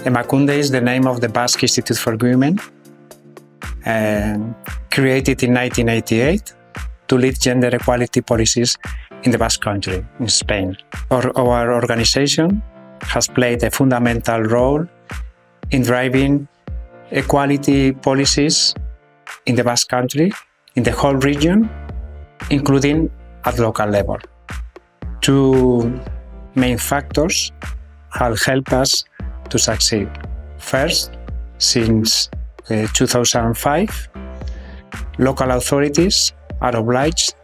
Emakunde is the name of the Basque Institute for Women, created in 1988 to lead gender equality policies in the Basque Country, in Spain. Our organization has played a fundamental role in driving equality policies in the Basque Country, in the whole region, including at local level. Two main factors have helped us to succeed. First, since 2005, local authorities are obliged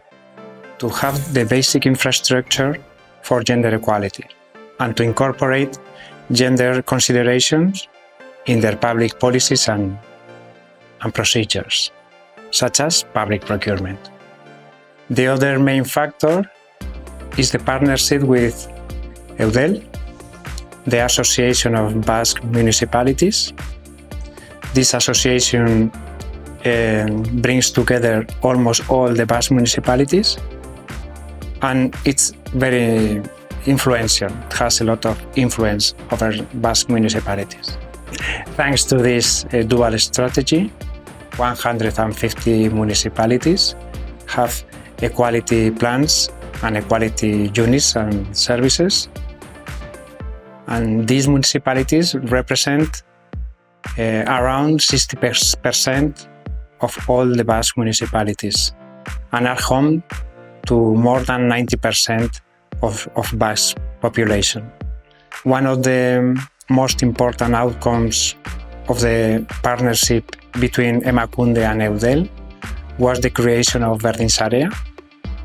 to have the basic infrastructure for gender equality and to incorporate gender considerations in their public policies and procedures, such as public procurement. The other main factor is the partnership with EUDEL, the Association of Basque Municipalities. This association brings together almost all the Basque municipalities, and it's very influential. It has a lot of influence over Basque municipalities. Thanks to this dual strategy, 150 municipalities have equality plans and equality units and services. And these municipalities represent around 60% of all the Basque municipalities and are home to more than 90% of Basque population. One of the most important outcomes of the partnership between Emakunde and EUDEL was the creation of Berdinsarea,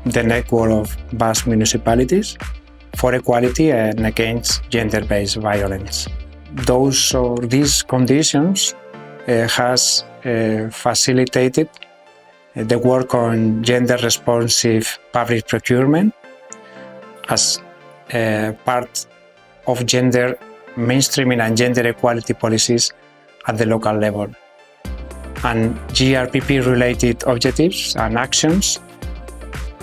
the network of Basque municipalities for equality and against gender-based violence. These conditions has facilitated the work on gender-responsive public procurement as part of gender mainstreaming and gender equality policies at the local level. And GRPP-related objectives and actions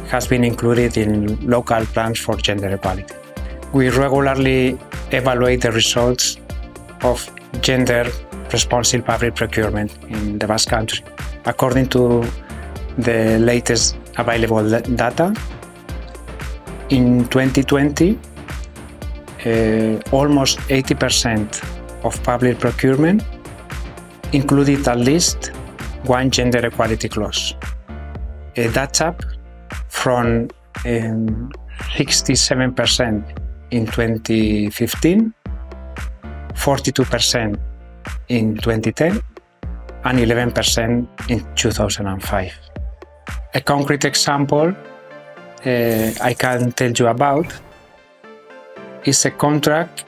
has been included in local plans for gender equality. We regularly evaluate the results of gender-responsive public procurement in the Basque Country. According to the latest available data, in 2020, almost 80% of public procurement included at least one gender equality clause. That's up from 67% in 2015, 42% in 2010, and 11% in 2005. A concrete example I can tell you about is a contract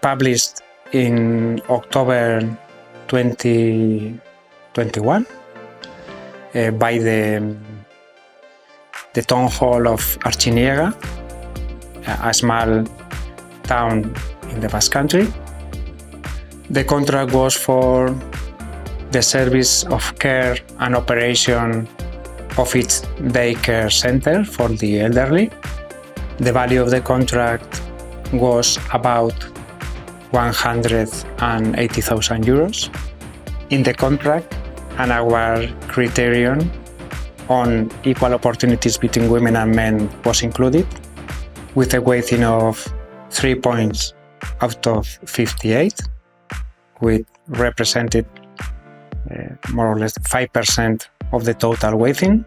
published in October 2021 by the town hall of Artziniega, a small town in the Basque Country. The contract was for the service of care and operation of its daycare center for the elderly. The value of the contract was about 180,000 euros. In the contract, and our criterion on equal opportunities between women and men was included, with a weighting of 3 points out of 58, which represented more or less 5% of the total weighting.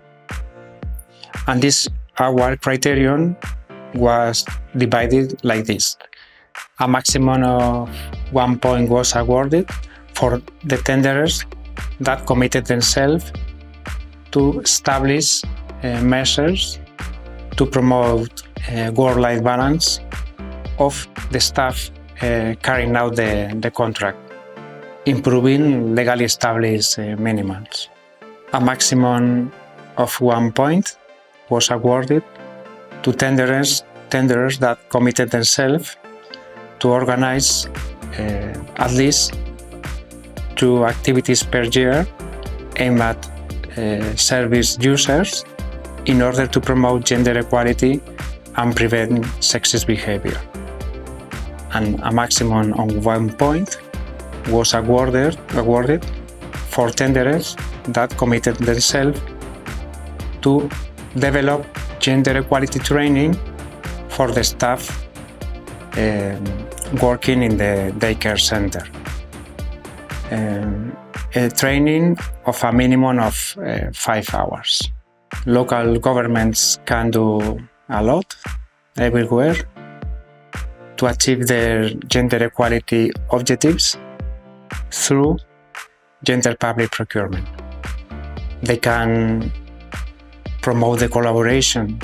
And this award criterion was divided like this. A maximum of 1 point was awarded for the tenderers that committed themselves to establish measures to promote work-life balance of the staff carrying out the contract, improving legally established minimums. A maximum of 1 point was awarded to tenderers that committed themselves to organize at least 2 activities per year aimed at service users in order to promote gender equality and prevent sexist behavior. and a maximum of 1 point was awarded for tenderers that committed themselves to develop gender equality training for the staff working in the daycare center. A training of a minimum of 5 hours. Local governments can do a lot everywhere to achieve their gender equality objectives through gender public procurement. They can promote the collaboration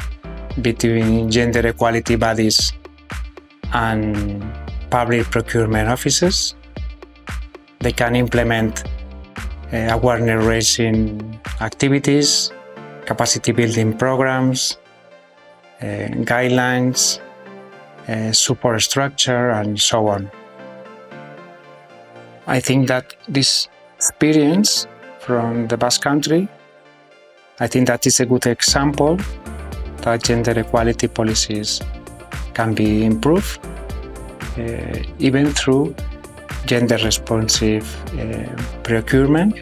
between gender equality bodies and public procurement offices. They can implement awareness raising activities, capacity building programs, guidelines, support structure, and so on. I think that this experience from the Basque Country, I think that is a good example that gender equality policies can be improved, even through gender responsive procurement.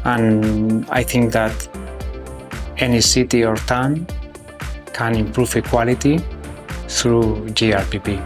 And I think that any city or town can improve equality through GRPP.